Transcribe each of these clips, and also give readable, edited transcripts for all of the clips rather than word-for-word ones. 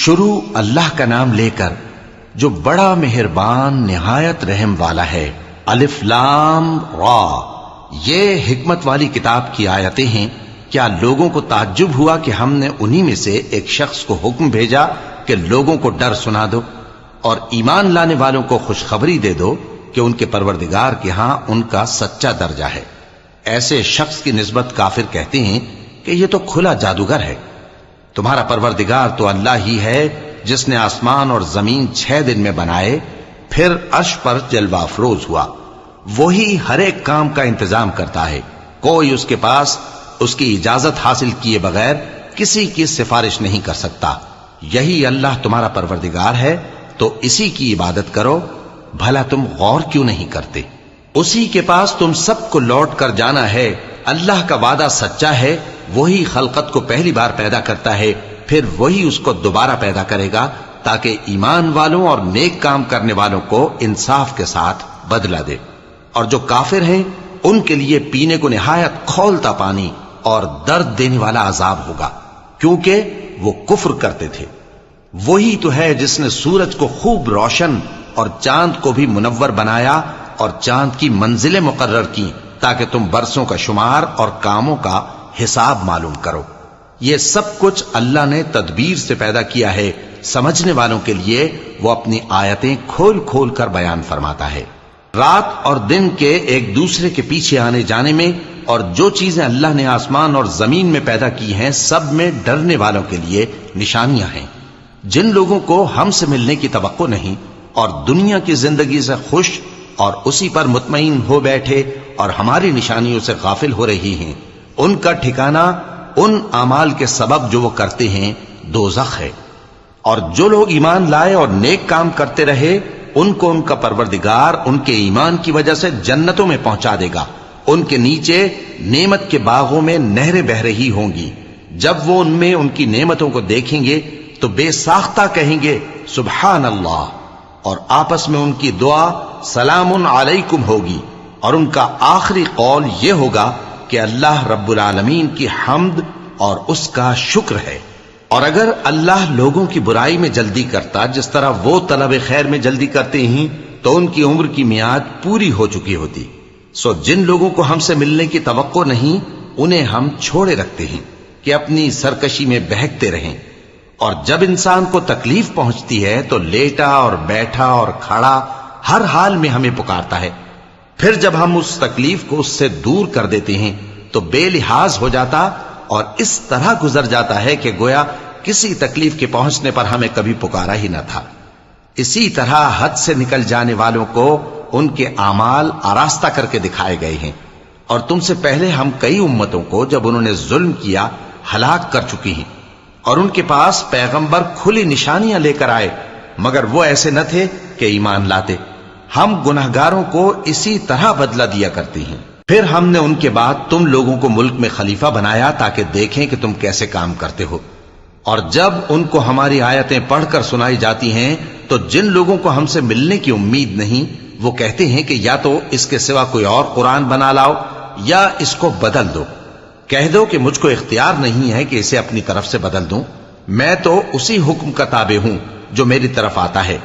شروع اللہ کا نام لے کر جو بڑا مہربان نہایت رحم والا ہے۔ الف لام را، یہ حکمت والی کتاب کی آیتیں ہیں۔ کیا لوگوں کو تعجب ہوا کہ ہم نے انہی میں سے ایک شخص کو حکم بھیجا کہ لوگوں کو ڈر سنا دو اور ایمان لانے والوں کو خوشخبری دے دو کہ ان کے پروردگار کے ہاں ان کا سچا درجہ ہے۔ ایسے شخص کی نسبت کافر کہتے ہیں کہ یہ تو کھلا جادوگر ہے۔ تمہارا پروردگار تو اللہ ہی ہے جس نے آسمان اور زمین 6 دن میں بنائے، پھر عرش پر جلوہ افروز ہوا۔ وہی ہر ایک کام کا انتظام کرتا ہے، کوئی اس کے پاس اس کی اجازت حاصل کیے بغیر کسی کی سفارش نہیں کر سکتا۔ یہی اللہ تمہارا پروردگار ہے تو اسی کی عبادت کرو، بھلا تم غور کیوں نہیں کرتے؟ اسی کے پاس تم سب کو لوٹ کر جانا ہے۔ اللہ کا وعدہ سچا ہے، وہی خلقت کو پہلی بار پیدا کرتا ہے، پھر وہی اس کو دوبارہ پیدا کرے گا تاکہ ایمان والوں اور نیک کام کرنے والوں کو انصاف کے ساتھ بدلہ دے۔ اور جو کافر ہیں ان کے لیے پینے کو نہایت کھولتا پانی اور درد دینے والا عذاب ہوگا، کیونکہ وہ کفر کرتے تھے۔ وہی تو ہے جس نے سورج کو خوب روشن اور چاند کو بھی منور بنایا اور چاند کی منزلیں مقرر کی تاکہ تم برسوں کا شمار اور کاموں کا حساب معلوم کرو۔ یہ سب کچھ اللہ نے تدبیر سے پیدا کیا ہے، سمجھنے والوں کے لیے وہ اپنی آیتیں کھول کھول کر بیان فرماتا ہے۔ رات اور دن کے ایک دوسرے کے پیچھے آنے جانے میں اور جو چیزیں اللہ نے آسمان اور زمین میں پیدا کی ہیں سب میں ڈرنے والوں کے لیے نشانیاں ہیں۔ جن لوگوں کو ہم سے ملنے کی توقع نہیں اور دنیا کی زندگی سے خوش اور اسی پر مطمئن ہو بیٹھے اور ہماری نشانیوں سے غافل ہو رہی ہیں، ان کا ٹھکانہ ان اعمال کے سبب جو وہ کرتے ہیں دوزخ ہے۔ اور جو لوگ ایمان لائے اور نیک کام کرتے رہے ان کو ان کا پروردگار ان کے ایمان کی وجہ سے جنتوں میں پہنچا دے گا، ان کے نیچے نعمت کے باغوں میں نہریں بہہ رہی ہوں گی۔ جب وہ ان میں ان کی نعمتوں کو دیکھیں گے تو بے ساختہ کہیں گے سبحان اللہ، اور آپس میں ان کی دعا سلام علیکم ہوگی، اور ان کا آخری قول یہ ہوگا کہ اللہ رب العالمین کی حمد اور اس کا شکر ہے۔ اور اگر اللہ لوگوں کی برائی میں جلدی کرتا جس طرح وہ طلب خیر میں جلدی کرتے ہیں تو ان کی عمر کی میعاد پوری ہو چکی ہوتی۔ سو جن لوگوں کو ہم سے ملنے کی توقع نہیں انہیں ہم چھوڑے رکھتے ہیں کہ اپنی سرکشی میں بہکتے رہیں، اور جب انسان کو تکلیف پہنچتی ہے تو لیٹا اور بیٹھا اور کھڑا ہر حال میں ہمیں پکارتا ہے، پھر جب ہم اس تکلیف کو اس سے دور کر دیتے ہیں تو بے لحاظ ہو جاتا اور اس طرح گزر جاتا ہے کہ گویا کسی تکلیف کے پہنچنے پر ہمیں کبھی پکارا ہی نہ تھا۔ اسی طرح حد سے نکل جانے والوں کو ان کے اعمال آراستہ کر کے دکھائے گئے ہیں، اور تم سے پہلے ہم کئی امتوں کو جب انہوں نے ظلم کیا ہلاک کر چکی ہیں، اور ان کے پاس پیغمبر کھلی نشانیاں لے کر آئے مگر وہ ایسے نہ تھے کہ ایمان لاتے۔ ہم گناہگاروں کو اسی طرح بدلہ دیا کرتے ہیں۔ پھر ہم نے ان کے بعد تم لوگوں کو ملک میں خلیفہ بنایا تاکہ دیکھیں کہ تم کیسے کام کرتے ہو، اور جب ان کو ہماری آیتیں پڑھ کر سنائی جاتی ہیں تو جن لوگوں کو ہم سے ملنے کی امید نہیں وہ کہتے ہیں کہ یا تو اس کے سوا کوئی اور قرآن بنا لاؤ یا اس کو بدل دو۔ کہہ دو کہ مجھ کو اختیار نہیں ہے کہ اسے اپنی طرف سے بدل دوں، میں تو اسی حکم کا تابع ہوں جو میری طرف آتا ہے۔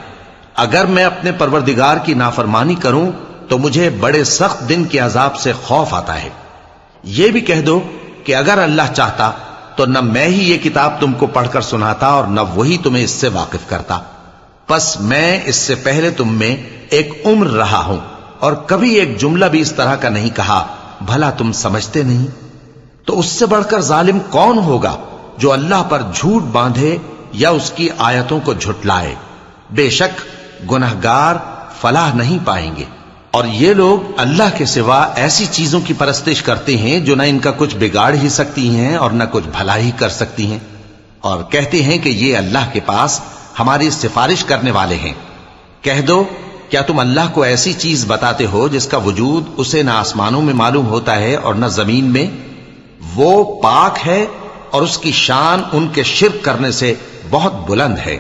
اگر میں اپنے پروردگار کی نافرمانی کروں تو مجھے بڑے سخت دن کے عذاب سے خوف آتا ہے۔ یہ بھی کہہ دو کہ اگر اللہ چاہتا تو نہ میں ہی یہ کتاب تم کو پڑھ کر سناتا اور نہ وہی تمہیں اس سے واقف کرتا، پس میں اس سے پہلے تم میں ایک عمر رہا ہوں اور کبھی ایک جملہ بھی اس طرح کا نہیں کہا، بھلا تم سمجھتے نہیں؟ تو اس سے بڑھ کر ظالم کون ہوگا جو اللہ پر جھوٹ باندھے یا اس کی آیتوں کو جھٹلائے؟ بے شک گناہگار فلاح نہیں پائیں گے۔ اور یہ لوگ اللہ کے سوا ایسی چیزوں کی پرستش کرتے ہیں جو نہ ان کا کچھ بگاڑ ہی سکتی ہیں اور نہ کچھ بھلا ہی کر سکتی ہیں، اور کہتے ہیں کہ یہ اللہ کے پاس ہماری سفارش کرنے والے ہیں۔ کہہ دو کیا تم اللہ کو ایسی چیز بتاتے ہو جس کا وجود اسے نہ آسمانوں میں معلوم ہوتا ہے اور نہ زمین میں؟ وہ پاک ہے اور اس کی شان ان کے شرک کرنے سے بہت بلند ہے۔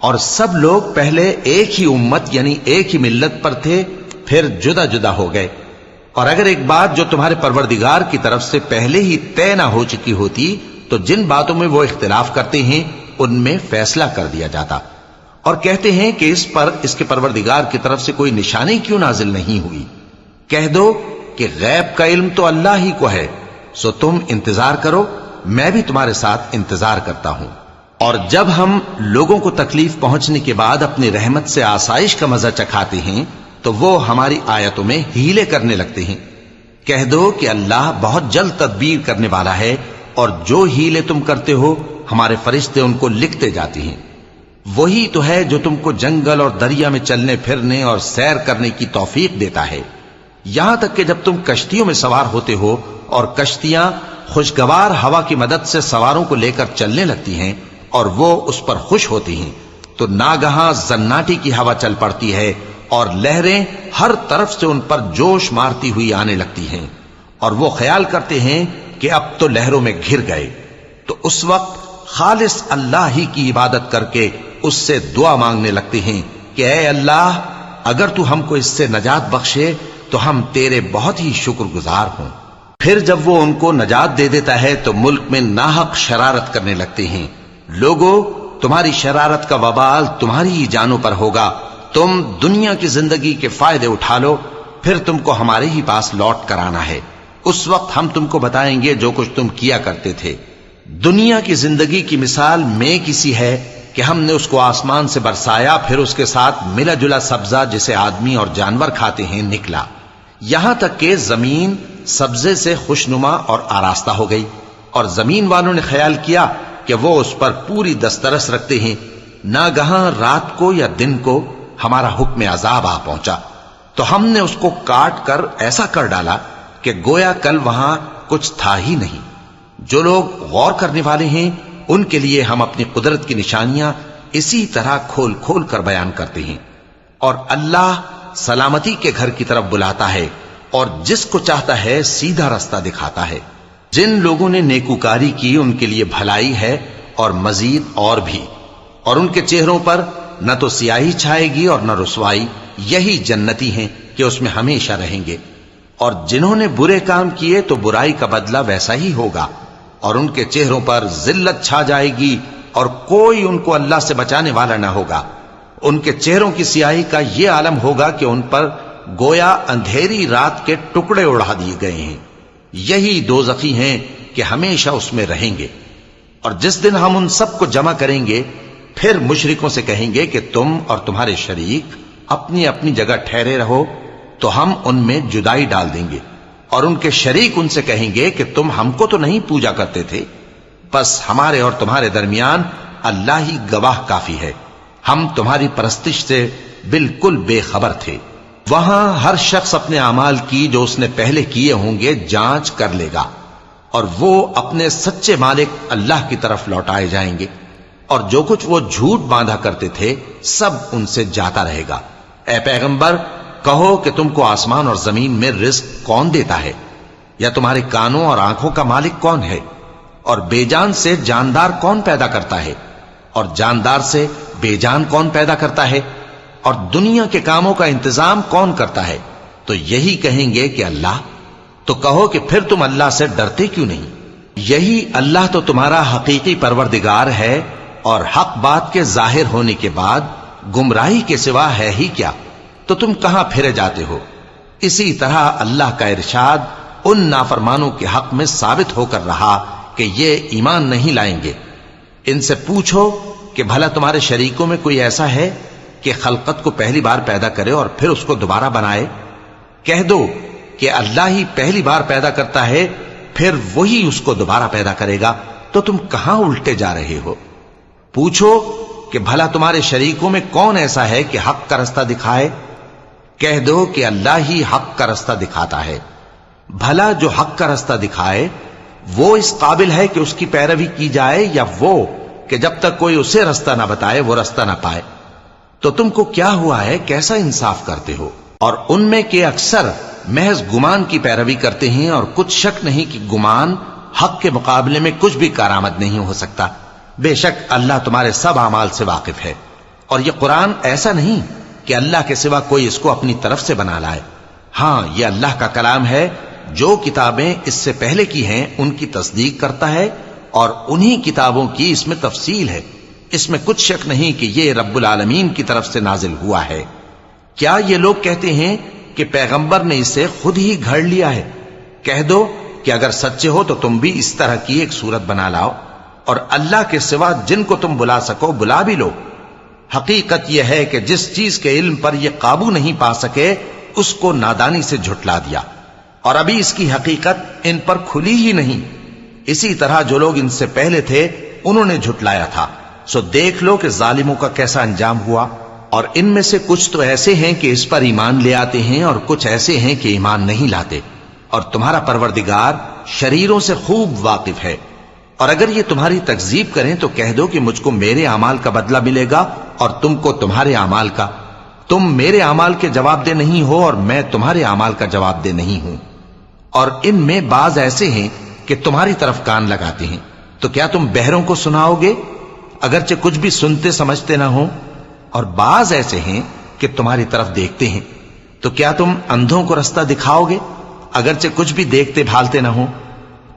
اور سب لوگ پہلے ایک ہی امت یعنی ایک ہی ملت پر تھے، پھر جدا جدا ہو گئے۔ اور اگر ایک بات جو تمہارے پروردگار کی طرف سے پہلے ہی طے نہ ہو چکی ہوتی تو جن باتوں میں وہ اختلاف کرتے ہیں ان میں فیصلہ کر دیا جاتا، اور کہتے ہیں کہ اس پر اس کے پروردگار کی طرف سے کوئی نشانی کیوں نازل نہیں ہوئی؟ کہہ دو کہ غیب کا علم تو اللہ ہی کو ہے، سو تم انتظار کرو، میں بھی تمہارے ساتھ انتظار کرتا ہوں۔ اور جب ہم لوگوں کو تکلیف پہنچنے کے بعد اپنی رحمت سے آسائش کا مزہ چکھاتے ہیں تو وہ ہماری آیتوں میں ہیلے کرنے لگتے ہیں۔ کہہ دو کہ اللہ بہت جلد تدبیر کرنے والا ہے، اور جو ہیلے تم کرتے ہو ہمارے فرشتے ان کو لکھتے جاتے ہیں۔ وہی تو ہے جو تم کو جنگل اور دریا میں چلنے پھرنے اور سیر کرنے کی توفیق دیتا ہے، یہاں تک کہ جب تم کشتیوں میں سوار ہوتے ہو اور کشتیاں خوشگوار ہوا کی مدد سے سواروں کو لے کر چلنے لگتی ہیں اور وہ اس پر خوش ہوتی ہیں، تو ناگہاں زناٹی کی ہوا چل پڑتی ہے اور لہریں ہر طرف سے ان پر جوش مارتی ہوئی آنے لگتی ہیں، اور وہ خیال کرتے ہیں کہ اب تو لہروں میں گھر گئے۔ تو اس وقت خالص اللہ ہی کی عبادت کر کے اس سے دعا مانگنے لگتے ہیں کہ اے اللہ، اگر تو ہم کو اس سے نجات بخشے تو ہم تیرے بہت ہی شکر گزار ہوں۔ پھر جب وہ ان کو نجات دے دیتا ہے تو ملک میں ناحق شرارت کرنے لگتے ہیں۔ لوگو، تمہاری شرارت کا وبال تمہاری ہی جانوں پر ہوگا، تم دنیا کی زندگی کے فائدے اٹھا لو، پھر تم کو ہمارے ہی پاس لوٹ کر آنا ہے، اس وقت ہم تم کو بتائیں گے جو کچھ تم کیا کرتے تھے۔ دنیا کی زندگی کی مثال میں کسی ہے کہ ہم نے اس کو آسمان سے برسایا، پھر اس کے ساتھ ملا جلا سبزہ جسے آدمی اور جانور کھاتے ہیں نکلا، یہاں تک کہ زمین سبزے سے خوشنما اور آراستہ ہو گئی، اور زمین والوں نے خیال کیا کہ وہ اس پر پوری دسترس رکھتے ہیں۔ ناگہاں رات کو یا دن کو ہمارا حکم عذاب آ پہنچا تو ہم نے اس کو کاٹ کر ایسا کر ڈالا کہ گویا کل وہاں کچھ تھا ہی نہیں۔ جو لوگ غور کرنے والے ہیں ان کے لیے ہم اپنی قدرت کی نشانیاں اسی طرح کھول کھول کر بیان کرتے ہیں۔ اور اللہ سلامتی کے گھر کی طرف بلاتا ہے اور جس کو چاہتا ہے سیدھا رستہ دکھاتا ہے۔ جن لوگوں نے نیکوکاری کی ان کے لیے بھلائی ہے اور مزید اور بھی، اور ان کے چہروں پر نہ تو سیاہی چھائے گی اور نہ رسوائی، یہی جنتی ہیں کہ اس میں ہمیشہ رہیں گے۔ اور جنہوں نے برے کام کیے تو برائی کا بدلہ ویسا ہی ہوگا، اور ان کے چہروں پر ذلت چھا جائے گی اور کوئی ان کو اللہ سے بچانے والا نہ ہوگا۔ ان کے چہروں کی سیاہی کا یہ عالم ہوگا کہ ان پر گویا اندھیری رات کے ٹکڑے اڑا دیے گئے ہیں۔ یہی دوزخی ہیں کہ ہمیشہ اس میں رہیں گے۔ اور جس دن ہم ان سب کو جمع کریں گے پھر مشرکوں سے کہیں گے کہ تم اور تمہارے شریک اپنی اپنی جگہ ٹھہرے رہو، تو ہم ان میں جدائی ڈال دیں گے، اور ان کے شریک ان سے کہیں گے کہ تم ہم کو تو نہیں پوجا کرتے تھے، بس ہمارے اور تمہارے درمیان اللہ ہی گواہ کافی ہے، ہم تمہاری پرستش سے بالکل بے خبر تھے۔ وہاں ہر شخص اپنے اعمال کی جو اس نے پہلے کیے ہوں گے جانچ کر لے گا، اور وہ اپنے سچے مالک اللہ کی طرف لوٹائے جائیں گے، اور جو کچھ وہ جھوٹ باندھا کرتے تھے سب ان سے جاتا رہے گا۔ اے پیغمبر، کہو کہ تم کو آسمان اور زمین میں رزق کون دیتا ہے، یا تمہارے کانوں اور آنکھوں کا مالک کون ہے، اور بے جان سے جاندار کون پیدا کرتا ہے، اور جاندار سے بے جان کون پیدا کرتا ہے، اور دنیا کے کاموں کا انتظام کون کرتا ہے؟ تو یہی کہیں گے کہ اللہ۔ تو کہو کہ پھر تم اللہ سے ڈرتے کیوں نہیں؟ یہی اللہ تو تمہارا حقیقی پروردگار ہے، اور حق بات کے ظاہر ہونے کے بعد گمراہی کے سوا ہے ہی کیا؟ تو تم کہاں پھرے جاتے ہو؟ اسی طرح اللہ کا ارشاد ان نافرمانوں کے حق میں ثابت ہو کر رہا کہ یہ ایمان نہیں لائیں گے۔ ان سے پوچھو کہ بھلا تمہارے شریکوں میں کوئی ایسا ہے کہ خلقت کو پہلی بار پیدا کرے اور پھر اس کو دوبارہ بنائے؟ کہہ دو کہ اللہ ہی پہلی بار پیدا کرتا ہے، پھر وہی اس کو دوبارہ پیدا کرے گا، تو تم کہاں الٹے جا رہے ہو؟ پوچھو کہ بھلا تمہارے شریکوں میں کون ایسا ہے کہ حق کا رستہ دکھائے؟ کہہ دو کہ اللہ ہی حق کا رستہ دکھاتا ہے۔ بھلا جو حق کا رستہ دکھائے وہ اس قابل ہے کہ اس کی پیروی کی جائے، یا وہ کہ جب تک کوئی اسے رستہ نہ بتائے وہ رستہ نہ پائے؟ تو تم کو کیا ہوا ہے، کیسا انصاف کرتے ہو؟ اور ان میں کے اکثر محض گمان کی پیروی کرتے ہیں، اور کچھ شک نہیں کہ گمان حق کے مقابلے میں کچھ بھی کارآمد نہیں ہو سکتا۔ بے شک اللہ تمہارے سب اعمال سے واقف ہے، اور یہ قرآن ایسا نہیں کہ اللہ کے سوا کوئی اس کو اپنی طرف سے بنا لائے۔ ہاں، یہ اللہ کا کلام ہے، جو کتابیں اس سے پہلے کی ہیں ان کی تصدیق کرتا ہے، اور انہی کتابوں کی اس میں تفصیل ہے۔ اس میں کچھ شک نہیں کہ یہ رب العالمین کی طرف سے نازل ہوا ہے۔ کیا یہ لوگ کہتے ہیں کہ پیغمبر نے اسے خود ہی گھڑ لیا ہے؟ کہہ دو کہ اگر سچے ہو تو تم بھی اس طرح کی ایک صورت بنا لاؤ اور اللہ کے سوا جن کو تم بلا سکو بلا بھی لو۔ حقیقت یہ ہے کہ جس چیز کے علم پر یہ قابو نہیں پا سکے اس کو نادانی سے جھٹلا دیا، اور ابھی اس کی حقیقت ان پر کھلی ہی نہیں۔ اسی طرح جو لوگ ان سے پہلے تھے انہوں نے جھٹلایا تھا، سو دیکھ لو کہ ظالموں کا کیسا انجام ہوا۔ اور ان میں سے کچھ تو ایسے ہیں کہ اس پر ایمان لے آتے ہیں اور کچھ ایسے ہیں کہ ایمان نہیں لاتے، اور تمہارا پروردگار شریروں سے خوب واقف ہے۔ اور اگر یہ تمہاری تکذیب کریں تو کہہ دو کہ مجھ کو میرے اعمال کا بدلہ ملے گا اور تم کو تمہارے اعمال کا۔ تم میرے اعمال کے جواب دہ نہیں ہو اور میں تمہارے اعمال کا جواب دہ نہیں ہوں۔ اور ان میں بعض ایسے ہیں کہ تمہاری طرف کان لگاتے ہیں، تو کیا تم بہروں کو سناؤ گے اگرچہ کچھ بھی سنتے سمجھتے نہ ہو؟ اور بعض ایسے ہیں کہ تمہاری طرف دیکھتے ہیں، تو کیا تم اندھوں کو رستہ دکھاؤ گے اگرچہ کچھ بھی دیکھتے بھالتے نہ ہو؟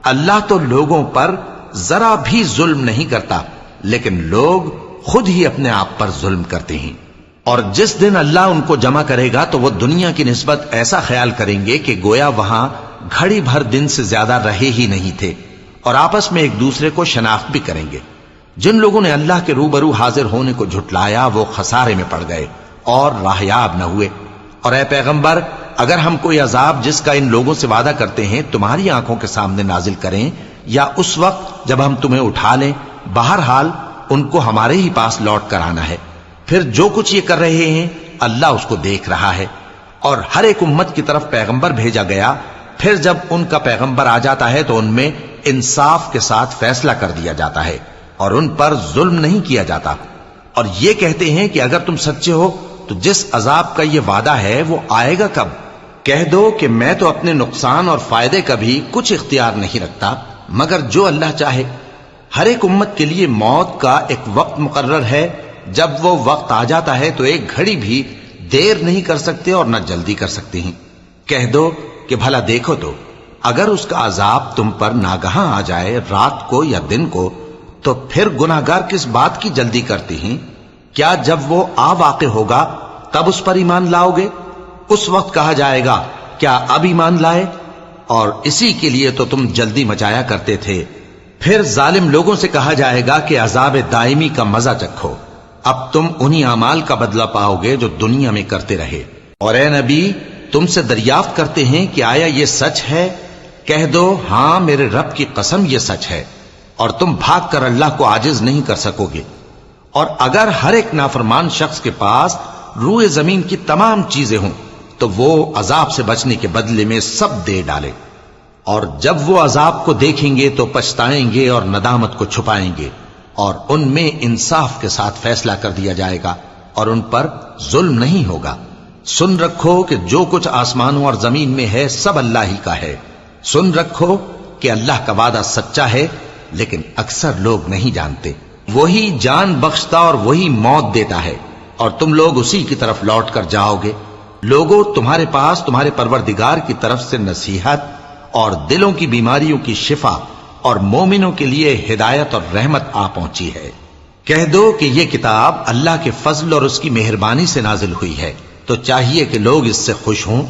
اللہ تو لوگوں پر ذرا بھی ظلم نہیں کرتا، لیکن لوگ خود ہی اپنے آپ پر ظلم کرتے ہیں۔ اور جس دن اللہ ان کو جمع کرے گا تو وہ دنیا کی نسبت ایسا خیال کریں گے کہ گویا وہاں گھڑی بھر دن سے زیادہ رہے ہی نہیں تھے، اور آپس میں ایک دوسرے کو شناخت بھی کریں گے۔ جن لوگوں نے اللہ کے روبرو حاضر ہونے کو جھٹلایا وہ خسارے میں پڑ گئے اور راہیاب نہ ہوئے۔ اور اے پیغمبر، اگر ہم کوئی عذاب جس کا ان لوگوں سے وعدہ کرتے ہیں تمہاری آنکھوں کے سامنے نازل کریں یا اس وقت جب ہم تمہیں اٹھا لیں، بہرحال ان کو ہمارے ہی پاس لوٹ کر آنا ہے۔ پھر جو کچھ یہ کر رہے ہیں اللہ اس کو دیکھ رہا ہے۔ اور ہر ایک امت کی طرف پیغمبر بھیجا گیا، پھر جب ان کا پیغمبر آ جاتا ہے تو ان میں انصاف کے ساتھ فیصلہ کر دیا جاتا ہے اور ان پر ظلم نہیں کیا جاتا۔ اور یہ کہتے ہیں کہ اگر تم سچے ہو تو جس عذاب کا یہ وعدہ ہے وہ آئے گا کب؟ کہہ دو کہ میں تو اپنے نقصان اور فائدے کا بھی کچھ اختیار نہیں رکھتا مگر جو اللہ چاہے۔ ہر ایک امت کے لیے موت کا ایک وقت مقرر ہے، جب وہ وقت آ جاتا ہے تو ایک گھڑی بھی دیر نہیں کر سکتے اور نہ جلدی کر سکتے ہیں۔ کہہ دو کہ بھلا دیکھو تو اگر اس کا عذاب تم پر ناگہاں آ جائے رات کو یا دن کو تو پھر گناہگار کس بات کی جلدی کرتے ہیں؟ کیا جب وہ آ واقع ہوگا تب اس پر ایمان لاؤ گے؟ اس وقت کہا جائے گا کیا اب ایمان لائے؟ اور اسی کے لیے تو تم جلدی مچایا کرتے تھے۔ پھر ظالم لوگوں سے کہا جائے گا کہ عذاب دائمی کا مزہ چکھو، اب تم انہی اعمال کا بدلہ پاؤ گے جو دنیا میں کرتے رہے۔ اور اے نبی، تم سے دریافت کرتے ہیں کہ آیا یہ سچ ہے؟ کہہ دو ہاں میرے رب کی قسم یہ سچ ہے، اور تم بھاگ کر اللہ کو عاجز نہیں کر سکو گے۔ اور اگر ہر ایک نافرمان شخص کے پاس روئے زمین کی تمام چیزیں ہوں تو وہ عذاب سے بچنے کے بدلے میں سب دے ڈالے، اور جب وہ عذاب کو دیکھیں گے تو پچھتائیں گے اور ندامت کو چھپائیں گے، اور ان میں انصاف کے ساتھ فیصلہ کر دیا جائے گا اور ان پر ظلم نہیں ہوگا۔ سن رکھو کہ جو کچھ آسمانوں اور زمین میں ہے سب اللہ ہی کا ہے۔ سن رکھو کہ اللہ کا وعدہ سچا ہے، لیکن اکثر لوگ نہیں جانتے۔ وہی جان بخشتا اور وہی موت دیتا ہے، اور تم لوگ اسی کی طرف لوٹ کر جاؤ گے۔ لوگوں، تمہارے پاس تمہارے پروردگار کی طرف سے نصیحت اور دلوں کی بیماریوں کی شفا اور مومنوں کے لیے ہدایت اور رحمت آ پہنچی ہے۔ کہہ دو کہ یہ کتاب اللہ کے فضل اور اس کی مہربانی سے نازل ہوئی ہے، تو چاہیے کہ لوگ اس سے خوش ہوں۔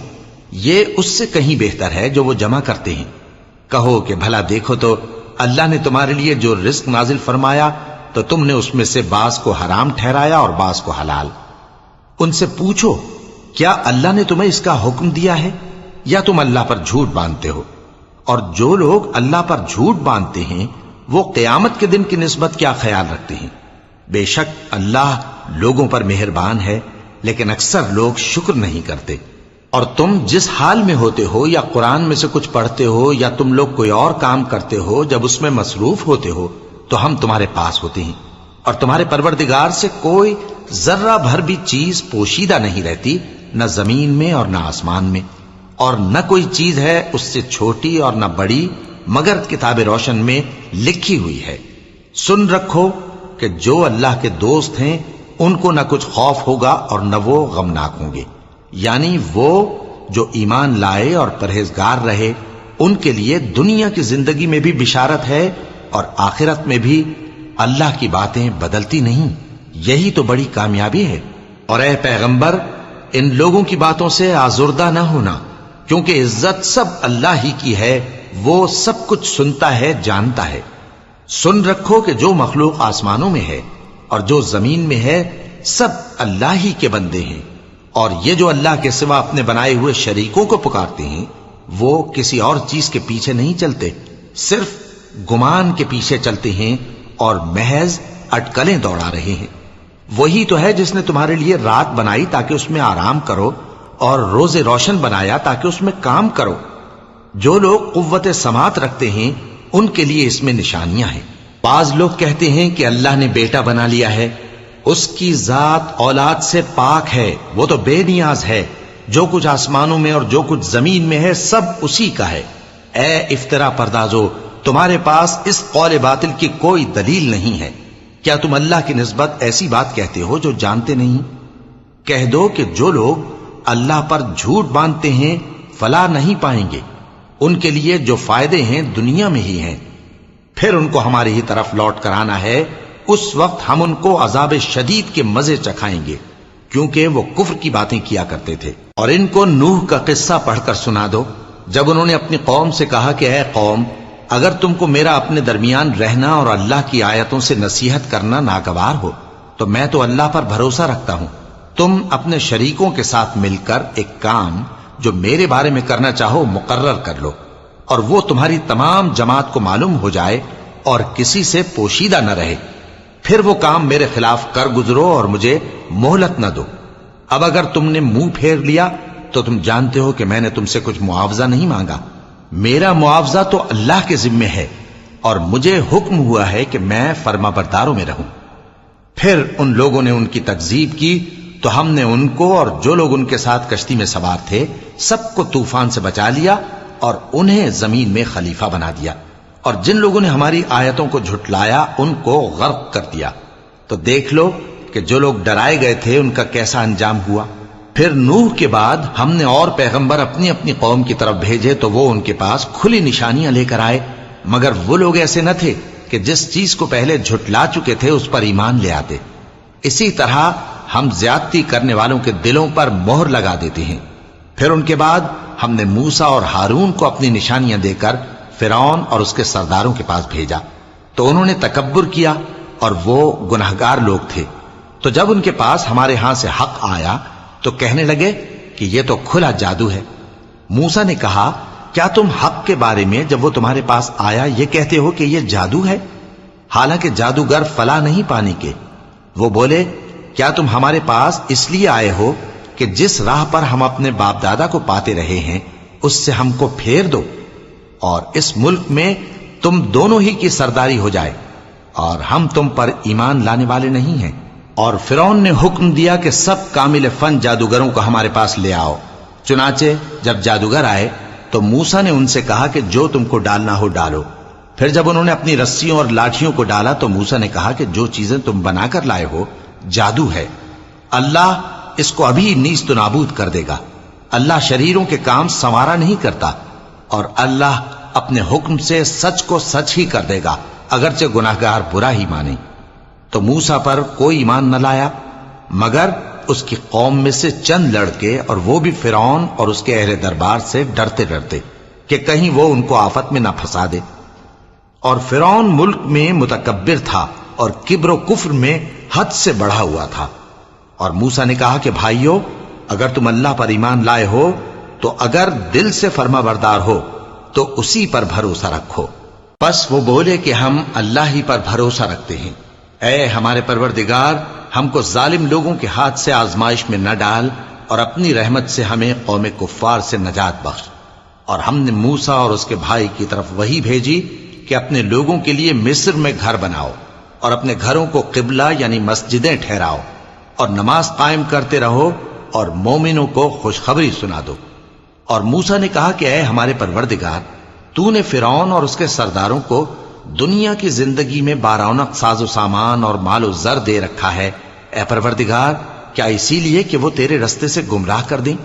یہ اس سے کہیں بہتر ہے جو وہ جمع کرتے ہیں۔ کہو کہ بھلا دیکھو تو اللہ نے تمہارے لیے جو رزق نازل فرمایا تو تم نے اس میں سے بعض کو حرام ٹھہرایا اور بعض کو حلال۔ ان سے پوچھو کیا اللہ نے تمہیں اس کا حکم دیا ہے یا تم اللہ پر جھوٹ باندھتے ہو؟ اور جو لوگ اللہ پر جھوٹ باندھتے ہیں وہ قیامت کے دن کی نسبت کیا خیال رکھتے ہیں؟ بے شک اللہ لوگوں پر مہربان ہے، لیکن اکثر لوگ شکر نہیں کرتے۔ اور تم جس حال میں ہوتے ہو یا قرآن میں سے کچھ پڑھتے ہو یا تم لوگ کوئی اور کام کرتے ہو، جب اس میں مصروف ہوتے ہو تو ہم تمہارے پاس ہوتے ہیں، اور تمہارے پروردگار سے کوئی ذرہ بھر بھی چیز پوشیدہ نہیں رہتی، نہ زمین میں اور نہ آسمان میں، اور نہ کوئی چیز ہے اس سے چھوٹی اور نہ بڑی مگر کتاب روشن میں لکھی ہوئی ہے۔ سن رکھو کہ جو اللہ کے دوست ہیں ان کو نہ کچھ خوف ہوگا اور نہ وہ غمناک ہوں گے، یعنی وہ جو ایمان لائے اور پرہیزگار رہے ان کے لیے دنیا کی زندگی میں بھی بشارت ہے اور آخرت میں بھی، اللہ کی باتیں بدلتی نہیں، یہی تو بڑی کامیابی ہے۔ اور اے پیغمبر، ان لوگوں کی باتوں سے آزردہ نہ ہونا، کیونکہ عزت سب اللہ ہی کی ہے، وہ سب کچھ سنتا ہے، جانتا ہے۔ سن رکھو کہ جو مخلوق آسمانوں میں ہے اور جو زمین میں ہے سب اللہ ہی کے بندے ہیں، اور یہ جو اللہ کے سوا اپنے بنائے ہوئے شریکوں کو پکارتے ہیں وہ کسی اور چیز کے پیچھے نہیں چلتے، صرف گمان کے پیچھے چلتے ہیں اور محض اٹکلیں دوڑا رہے ہیں۔ وہی تو ہے جس نے تمہارے لیے رات بنائی تاکہ اس میں آرام کرو، اور روز روشن بنایا تاکہ اس میں کام کرو۔ جو لوگ قوت سماعت رکھتے ہیں ان کے لیے اس میں نشانیاں ہیں۔ بعض لوگ کہتے ہیں کہ اللہ نے بیٹا بنا لیا ہے، اس کی ذات اولاد سے پاک ہے، وہ تو بے نیاز ہے، جو کچھ آسمانوں میں اور جو کچھ زمین میں ہے سب اسی کا ہے۔ اے افطرا پردازو، تمہارے پاس اس قول باطل کی کوئی دلیل نہیں ہے، کیا تم اللہ کی نسبت ایسی بات کہتے ہو جو جانتے نہیں؟ کہہ دو کہ جو لوگ اللہ پر جھوٹ باندھتے ہیں فلاح نہیں پائیں گے، ان کے لیے جو فائدے ہیں دنیا میں ہی ہیں، پھر ان کو ہماری ہی طرف لوٹ کر آنا ہے، اس وقت ہم ان کو عذاب شدید کے مزے چکھائیں گے، کیونکہ وہ کفر کی باتیں کیا کرتے تھے۔ اور ان کو نوح کا قصہ پڑھ کر سنا دو، جب انہوں نے اپنی قوم سے کہا کہ اے قوم، اگر تم کو میرا اپنے درمیان رہنا اور اللہ کی آیتوں سے نصیحت کرنا ناگوار ہو تو میں تو اللہ پر بھروسہ رکھتا ہوں، تم اپنے شریکوں کے ساتھ مل کر ایک کام جو میرے بارے میں کرنا چاہو مقرر کر لو، اور وہ تمہاری تمام جماعت کو معلوم ہو جائے اور کسی سے پوشیدہ نہ رہے، پھر وہ کام میرے خلاف کر گزرو اور مجھے مہلت نہ دو۔ اب اگر تم نے منہ پھیر لیا تو تم جانتے ہو کہ میں نے تم سے کچھ معاوضہ نہیں مانگا، میرا معاوضہ تو اللہ کے ذمے ہے، اور مجھے حکم ہوا ہے کہ میں فرما برداروں میں رہوں۔ پھر ان لوگوں نے ان کی تکذیب کی تو ہم نے ان کو اور جو لوگ ان کے ساتھ کشتی میں سوار تھے سب کو طوفان سے بچا لیا اور انہیں زمین میں خلیفہ بنا دیا، اور جن لوگوں نے ہماری آیتوں کو جھٹلایا ان کو غرق کر دیا۔ تو دیکھ لو کہ جو لوگ ڈرائے گئے تھے ان کا کیسا انجام ہوا۔ پھر نوح کے بعد ہم نے اور پیغمبر اپنی اپنی قوم کی طرف بھیجے تو وہ ان کے پاس کھلی نشانیاں لے کر آئے، مگر وہ لوگ ایسے نہ تھے کہ جس چیز کو پہلے جھٹلا چکے تھے اس پر ایمان لے آتے۔ اسی طرح ہم زیادتی کرنے والوں کے دلوں پر مہر لگا دیتے ہیں۔ پھر ان کے بعد ہم نے موسیٰ اور ہارون کو اپنی نشانیاں دے کر فرعون اور اس کے سرداروں کے پاس بھیجا، تو انہوں نے تکبر کیا اور وہ گناہگار لوگ تھے۔ تو جب ان کے پاس ہمارے ہاں سے حق آیا تو کہنے لگے کہ یہ تو کھلا جادو ہے۔ موسیٰ نے کہا، کیا تم حق کے بارے میں جب وہ تمہارے پاس آیا یہ کہتے ہو کہ یہ جادو ہے، حالانکہ جادوگر فلاح نہیں پانے کے؟ وہ بولے، کیا تم ہمارے پاس اس لیے آئے ہو کہ جس راہ پر ہم اپنے باپ دادا کو پاتے رہے ہیں اس سے ہم کو پھیر دو، اور اس ملک میں تم دونوں ہی کی سرداری ہو جائے، اور ہم تم پر ایمان لانے والے نہیں ہیں؟ اور فرعون نے حکم دیا کہ سب کامل فن جادوگروں کو ہمارے پاس لے آؤ۔ چنانچہ جب جادوگر آئے تو موسیٰ نے ان سے کہا کہ جو تم کو ڈالنا ہو ڈالو۔ پھر جب انہوں نے اپنی رسیوں اور لاٹھیوں کو ڈالا تو موسیٰ نے کہا کہ جو چیزیں تم بنا کر لائے ہو جادو ہے، اللہ اس کو ابھی نیست و نابود کر دے گا۔ اللہ شریروں کے کام سنوارا نہیں کرتا، اور اللہ اپنے حکم سے سچ کو سچ ہی کر دے گا، اگرچہ گناہگار برا ہی مانے۔ تو موسیٰ پر کوئی ایمان نہ لایا مگر اس کی قوم میں سے چند لڑکے، اور وہ بھی فرعون اور اس کے اہل دربار سے ڈرتے ڈرتے کہ کہیں وہ ان کو آفت میں نہ پھنسا دے۔ اور فرعون ملک میں متکبر تھا اور کبر و کفر میں حد سے بڑھا ہوا تھا۔ اور موسیٰ نے کہا کہ بھائیو، اگر تم اللہ پر ایمان لائے ہو تو اگر دل سے فرما بردار ہو تو اسی پر بھروسہ رکھو۔ پس وہ بولے کہ ہم اللہ ہی پر بھروسہ رکھتے ہیں۔ اے ہمارے پروردگار، ہم کو ظالم لوگوں کے ہاتھ سے آزمائش میں نہ ڈال، اور اپنی رحمت سے ہمیں قوم کفار سے نجات بخش۔ اور ہم نے موسیٰ اور اس کے بھائی کی طرف وحی بھیجی کہ اپنے لوگوں کے لیے مصر میں گھر بناؤ، اور اپنے گھروں کو قبلہ یعنی مسجدیں ٹھہراؤ، اور نماز قائم کرتے رہو، اور مومنوں کو خوشخبری سنا دو۔ اور موسیٰ نے کہا کہ اے ہمارے پروردگار، تو نے فرعون اور اس کے سرداروں کو دنیا کی زندگی میں بارونق ساز و سامان اور مال و زر دے رکھا ہے، اے پروردگار کیا اسی لیے کہ وہ تیرے رستے سے گمراہ کر دیں؟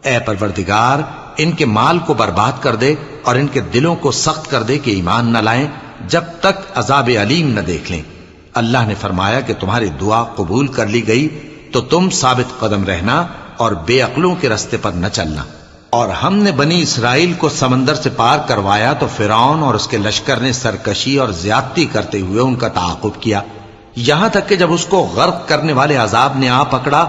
اے پروردگار ان کے مال کو برباد کر دے اور ان کے دلوں کو سخت کر دے کہ ایمان نہ لائیں جب تک عذاب علیم نہ دیکھ لیں۔ اللہ نے فرمایا کہ تمہاری دعا قبول کر لی گئی تو تم ثابت قدم رہنا اور بے عقلوں کے رستے پر نہ چلنا۔ اور ہم نے بنی اسرائیل کو سمندر سے پار کروایا تو فرعون اور اس کے لشکر نے سرکشی اور زیادتی کرتے ہوئے ان کا تعاقب کیا، یہاں تک کہ جب اس کو غرق کرنے والے عذاب نے آ پکڑا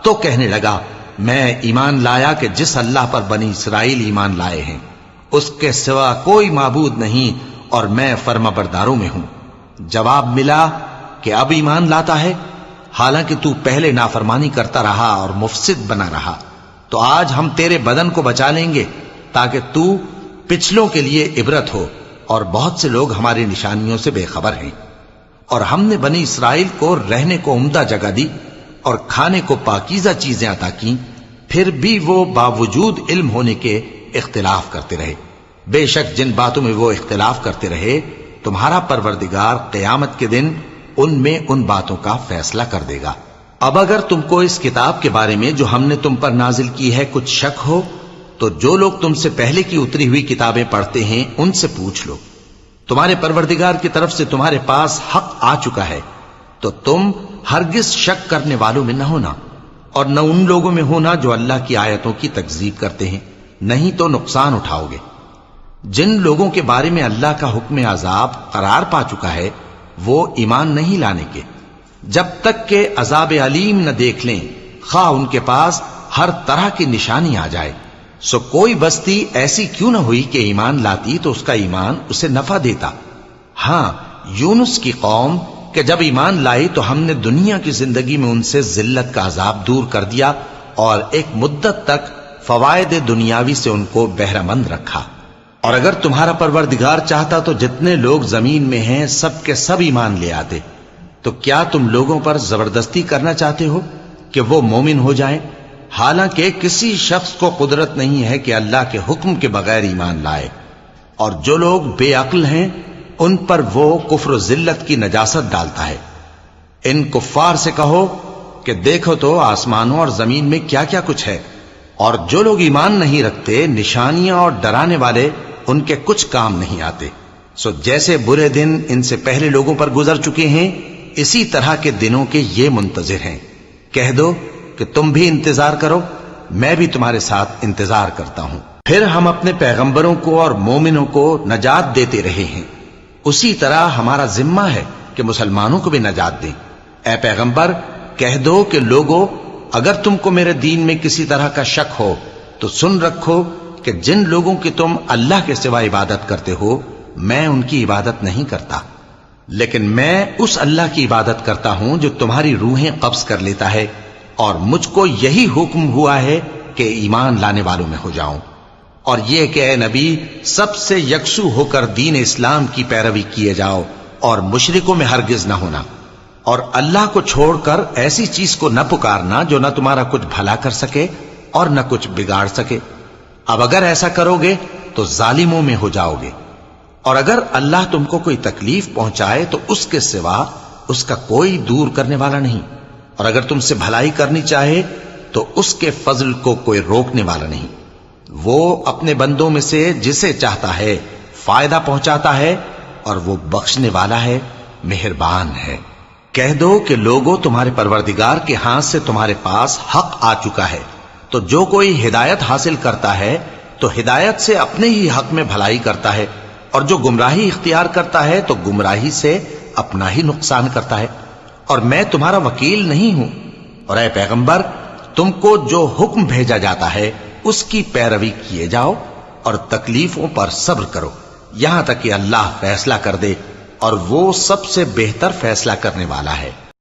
تو کہنے لگا میں ایمان لایا کہ جس اللہ پر بنی اسرائیل ایمان لائے ہیں اس کے سوا کوئی معبود نہیں اور میں فرما برداروں میں ہوں۔ جواب ملا کہ اب ایمان لاتا ہے، حالانکہ تو پہلے نافرمانی کرتا رہا اور مفسد بنا رہا، تو آج ہم تیرے بدن کو بچا لیں گے تاکہ تو پچھلوں کے لیے عبرت ہو، اور بہت سے لوگ ہماری نشانیوں سے بے خبر ہیں۔ اور ہم نے بنی اسرائیل کو رہنے کو عمدہ جگہ دی اور کھانے کو پاکیزہ چیزیں عطا کیں، پھر بھی وہ باوجود علم ہونے کے اختلاف کرتے رہے۔ بے شک جن باتوں میں وہ اختلاف کرتے رہے تمہارا پروردگار قیامت کے دن ان میں ان باتوں کا فیصلہ کر دے گا۔ اب اگر تم کو اس کتاب کے بارے میں جو ہم نے تم پر نازل کی ہے کچھ شک ہو تو جو لوگ تم سے پہلے کی اتری ہوئی کتابیں پڑھتے ہیں ان سے پوچھ لو، تمہارے پروردگار کی طرف سے تمہارے پاس حق آ چکا ہے تو تم ہرگز شک کرنے والوں میں نہ ہونا، اور نہ ان لوگوں میں ہونا جو اللہ کی آیتوں کی تکذیب کرتے ہیں، نہیں تو نقصان اٹھاؤ گے۔ جن لوگوں کے بارے میں اللہ کا حکم عذاب قرار پا چکا ہے وہ ایمان نہیں لانے کے جب تک کہ عذاب علیم نہ دیکھ لیں، خواہ ان کے پاس ہر طرح کی نشانی آ جائے۔ سو کوئی بستی ایسی کیوں نہ ہوئی کہ ایمان لاتی تو اس کا ایمان اسے نفع دیتا۔ ہاں، یونس کی قوم کہ جب ایمان لائی تو ہم نے دنیا کی زندگی میں ان سے ذلت کا عذاب دور کر دیا اور ایک مدت تک فوائد دنیاوی سے ان کو بہرہ مند رکھا۔ اور اگر تمہارا پروردگار چاہتا تو جتنے لوگ زمین میں ہیں سب کے سب ایمان لے آتے، تو کیا تم لوگوں پر زبردستی کرنا چاہتے ہو کہ وہ مومن ہو جائیں؟ حالانکہ کسی شخص کو قدرت نہیں ہے کہ اللہ کے حکم کے بغیر ایمان لائے، اور جو لوگ بے عقل ہیں ان پر وہ کفر و ذلت کی نجاست ڈالتا ہے۔ ان کفار سے کہو کہ دیکھو تو آسمانوں اور زمین میں کیا کیا کچھ ہے، اور جو لوگ ایمان نہیں رکھتے نشانیاں اور ڈرانے والے ان کے کچھ کام نہیں آتے۔ سو جیسے برے دن ان سے پہلے لوگوں پر گزر چکے ہیں اسی طرح کے دنوں کے یہ منتظر ہیں۔ کہہ دو کہ تم بھی انتظار کرو، میں بھی تمہارے ساتھ انتظار کرتا ہوں۔ پھر ہم اپنے پیغمبروں کو اور مومنوں کو نجات دیتے رہے ہیں، اسی طرح ہمارا ذمہ ہے کہ مسلمانوں کو بھی نجات دیں۔ اے پیغمبر کہہ دو کہ لوگو اگر تم کو میرے دین میں کسی طرح کا شک ہو تو سن رکھو کہ جن لوگوں کی تم اللہ کے سوا عبادت کرتے ہو میں ان کی عبادت نہیں کرتا، لیکن میں اس اللہ کی عبادت کرتا ہوں جو تمہاری روحیں قبض کر لیتا ہے، اور مجھ کو یہی حکم ہوا ہے کہ ایمان لانے والوں میں ہو جاؤں، اور یہ کہ اے نبی سب سے یکسو ہو کر دین اسلام کی پیروی کیے جاؤ اور مشرکوں میں ہرگز نہ ہونا، اور اللہ کو چھوڑ کر ایسی چیز کو نہ پکارنا جو نہ تمہارا کچھ بھلا کر سکے اور نہ کچھ بگاڑ سکے۔ اب اگر ایسا کرو گے تو ظالموں میں ہو جاؤ گے، اور اگر اللہ تم کو کوئی تکلیف پہنچائے تو اس کے سوا اس کا کوئی دور کرنے والا نہیں، اور اگر تم سے بھلائی کرنی چاہے تو اس کے فضل کو کوئی روکنے والا نہیں۔ وہ اپنے بندوں میں سے جسے چاہتا ہے فائدہ پہنچاتا ہے، اور وہ بخشنے والا ہے، مہربان ہے۔ کہہ دو کہ لوگوں تمہارے پروردگار کے ہاتھ سے تمہارے پاس حق آ چکا ہے، تو جو کوئی ہدایت حاصل کرتا ہے تو ہدایت سے اپنے ہی حق میں بھلائی کرتا ہے، اور جو گمراہی اختیار کرتا ہے تو گمراہی سے اپنا ہی نقصان کرتا ہے، اور میں تمہارا وکیل نہیں ہوں۔ اور اے پیغمبر تم کو جو حکم بھیجا جاتا ہے اس کی پیروی کیے جاؤ اور تکلیفوں پر صبر کرو یہاں تک کہ اللہ فیصلہ کر دے، اور وہ سب سے بہتر فیصلہ کرنے والا ہے۔